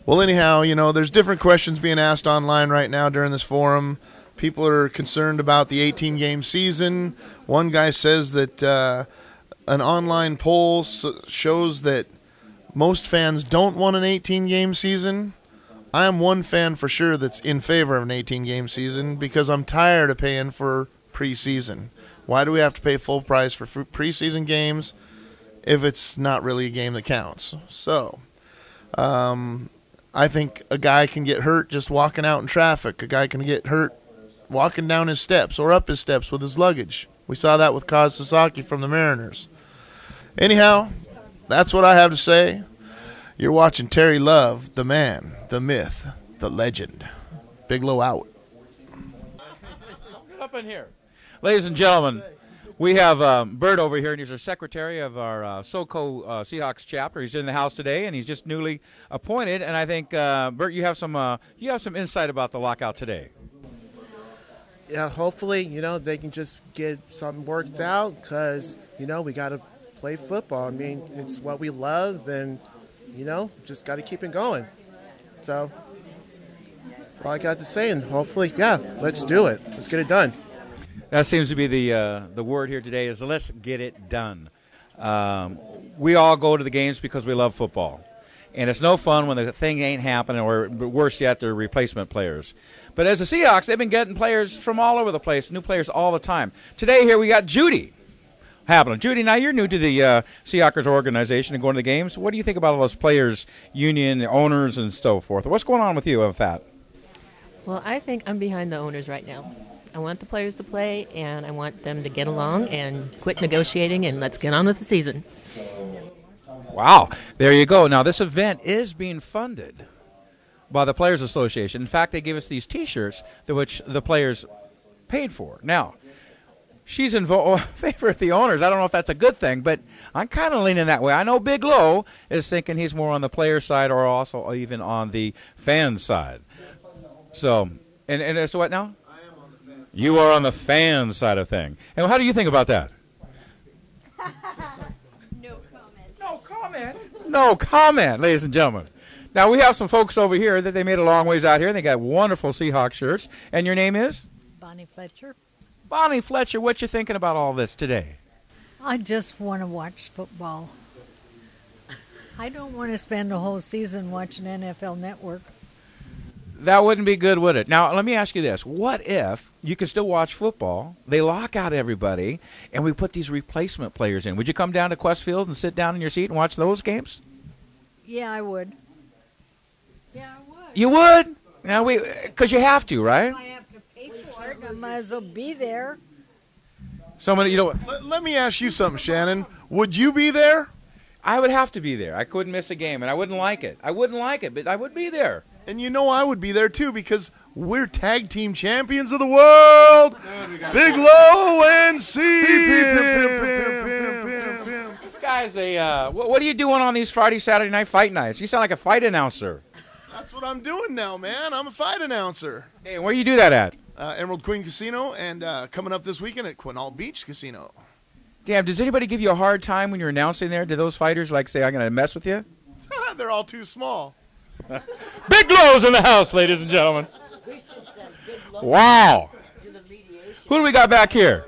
Well, anyhow, there's different questions being asked online right now during this forum. People are concerned about the 18-game season. One guy says that an online poll shows that most fans don't want an 18-game season. I am one fan for sure that's in favor of an 18-game season because I'm tired of paying for preseason. Why do we have to pay full price for preseason games if it's not really a game that counts? So, I think a guy can get hurt just walking out in traffic. A guy can get hurt walking down his steps or up his steps with his luggage. We saw that with Kaz Sasaki from the Mariners. Anyhow, that's what I have to say. You're watching Terry Love, the man, the myth, the legend. Bigelow out. Get up in here. Ladies and gentlemen, we have Bert over here, and he's our secretary of our SoCo Seahawks chapter. He's in the house today, and he's just newly appointed. And I think, Bert, you have some insight about the lockout today. Yeah, hopefully, they can just get something worked out because, we got to play football. I mean, it's what we love, and, just got to keep it going. So that's all I got to say, and hopefully, yeah, let's do it. Let's get it done. That seems to be the word here today is let's get it done. We all go to the games because we love football. And it's no fun when the thing ain't happening, or worse yet, they're replacement players. But as the Seahawks, they've been getting players from all over the place, new players all the time. Today here we got Judy happening. Judy, now you're new to the Seahawks organization and going to the games. What do you think about all those players, union, the owners, and so forth? What's going on with you with that? Well, I think I'm behind the owners right now. I want the players to play, and I want them to get along and quit negotiating, and let's get on with the season. Wow. There you go. Now, this event is being funded by the Players Association. In fact, they gave us these T-shirts which the players paid for. Now, she's in favor of the owners. I don't know if that's a good thing, but I'm kind of leaning that way. I know Bigelow is thinking he's more on the player side or also even on the fan side. So, and so what now? You are on the fan side of thing. And how do you think about that? No comment. No comment? No comment, ladies and gentlemen. Now, we have some folks over here that they made a long ways out here. They got wonderful Seahawks shirts. And your name is? Bonnie Fletcher. Bonnie Fletcher, what you thinking about all this today? I just want to watch football. I don't want to spend a whole season watching NFL Network. That wouldn't be good, would it? Now, let me ask you this. What if you could still watch football, they lock out everybody, and we put these replacement players in? Would you come down to Quest Field and sit down in your seat and watch those games? Yeah, I would. Yeah, I would. You would? Now, because you have to, right? If I have to pay for it, I might as well be there. Somebody, Let me ask you something, Shannon. Would you be there? I would have to be there. I couldn't miss a game, and I wouldn't like it. I wouldn't like it, but I would be there. And I would be there, too, because we're tag team champions of the world. Bigelow and C. This guy's a, what are you doing on these Friday, Saturday night fight nights? You sound like a fight announcer. That's what I'm doing now, man. I'm a fight announcer. Hey, where do you do that at? Emerald Queen Casino, and coming up this weekend at Quinault Beach Casino. Damn, does anybody give you a hard time when you're announcing there? Do those fighters say, I'm going to mess with you? They're all too small. Bigelow's in the house, ladies and gentlemen. Wow. Who do we got back here?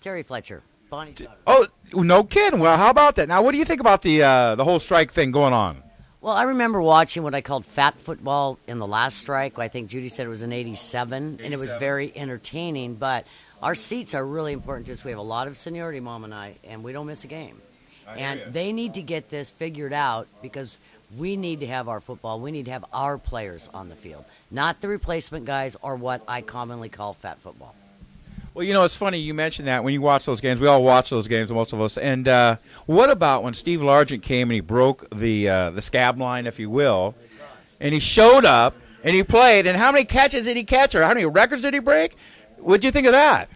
Terry Fletcher. Bonnie's daughter. Oh, no kidding. Well, how about that? Now, what do you think about the whole strike thing going on? Well, I remember watching what I called fat football in the last strike. I think Judy said it was in 87, and it was very entertaining. But our seats are really important to us. We have a lot of seniority, Mom and I, and we don't miss a game. And they need to get this figured out because we need to have our football. We need to have our players on the field, not the replacement guys or what I commonly call fat football. Well, it's funny you mentioned that when you watch those games. We all watch those games, most of us. And what about when Steve Largent came and he broke the scab line, if you will, and he showed up and he played, and how many catches did he catch or how many records did he break? What'd you think of that?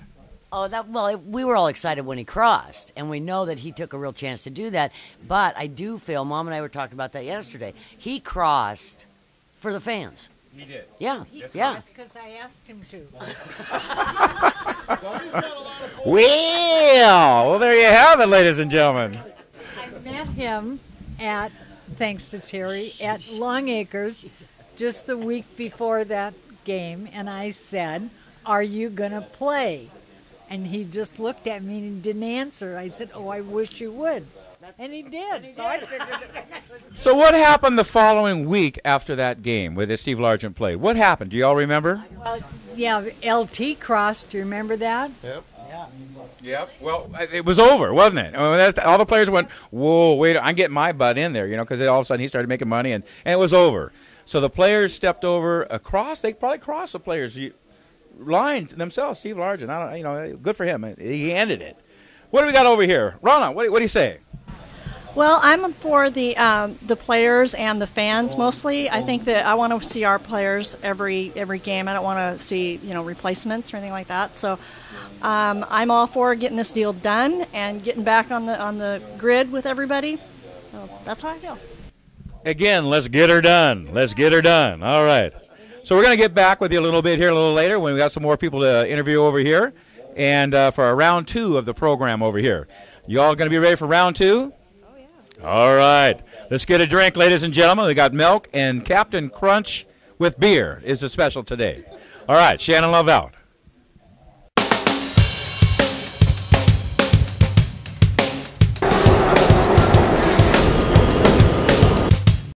Oh, we were all excited when he crossed, and we know that he took a real chance to do that. But I do feel, Mom and I were talking about that yesterday, he crossed for the fans. He did. Yeah, He yeah. crossed because I asked him to. Well, there you have it, ladies and gentlemen. I met him at thanks to Terry, at Long Acres just the week before that game, and I said, "Are you going to play?" And he just looked at me and didn't answer. I said, "Oh, I wish you would." And he did. So I figured So what happened the following week after that game where Steve Largent played? What happened? Do you all remember? Well, yeah, LT crossed. Do you remember that? Yep. Yep. Well, it was over, wasn't it? All the players went, "Whoa, wait! I'm getting my butt in there," because all of a sudden he started making money, and it was over. So the players stepped over across. They probably crossed the players' line themselves. Steve Largent, I don't, good for him. He ended it. What do we got over here, Rana? What do you say? Well, I'm for the players and the fans mostly. I think that I want to see our players every game. I don't want to see replacements or anything like that. So I'm all for getting this deal done and getting back on the grid with everybody. So that's how I feel. Again, let's get her done. Let's get her done. All right. So we're going to get back with you a little bit here a little later when we got some more people to interview over here and for our round 2 of the program over here. You all going to be ready for round 2? All right. Let's get a drink, ladies and gentlemen. We got milk and Captain Crunch with beer is the special today. All right. Shannon Love out.